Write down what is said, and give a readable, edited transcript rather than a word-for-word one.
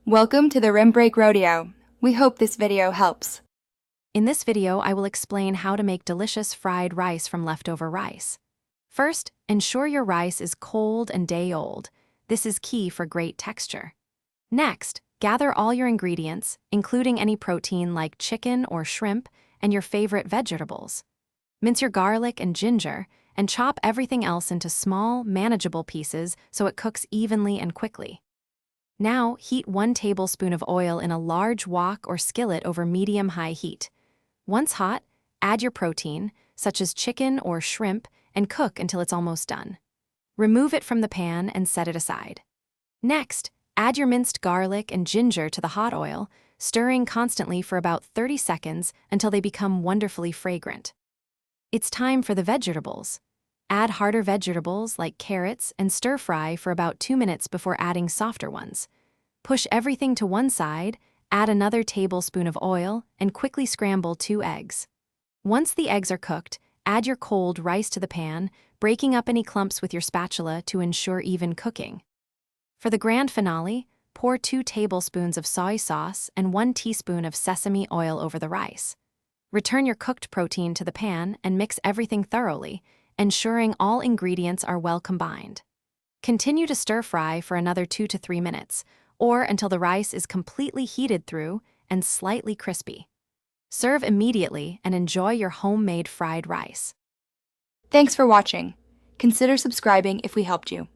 Welcome to the Rim Break Rodeo. We hope this video helps. In this video, I will explain how to make delicious fried rice from leftover rice. First, ensure your rice is cold and day-old. This is key for great texture. Next, gather all your ingredients, including any protein like chicken or shrimp, and your favorite vegetables. Mince your garlic and ginger, and chop everything else into small, manageable pieces so it cooks evenly and quickly. Now, heat 1 tablespoon of oil in a large wok or skillet over medium-high heat. Once hot, add your protein, such as chicken or shrimp, and cook until it's almost done. Remove it from the pan and set it aside. Next, add your minced garlic and ginger to the hot oil, stirring constantly for about 30 seconds until they become wonderfully fragrant. It's time for the vegetables. Add harder vegetables like carrots and stir-fry for about 2 minutes before adding softer ones. Push everything to one side, add another tablespoon of oil, and quickly scramble 2 eggs. Once the eggs are cooked, add your cold rice to the pan, breaking up any clumps with your spatula to ensure even cooking. For the grand finale, pour 2 tablespoons of soy sauce and 1 teaspoon of sesame oil over the rice. Return your cooked protein to the pan and mix everything thoroughly, ensuring all ingredients are well combined. Continue to stir-fry for another 2 to 3 minutes, or until the rice is completely heated through and slightly crispy. Serve immediately and enjoy your homemade fried rice. Thanks for watching. Consider subscribing if we helped you.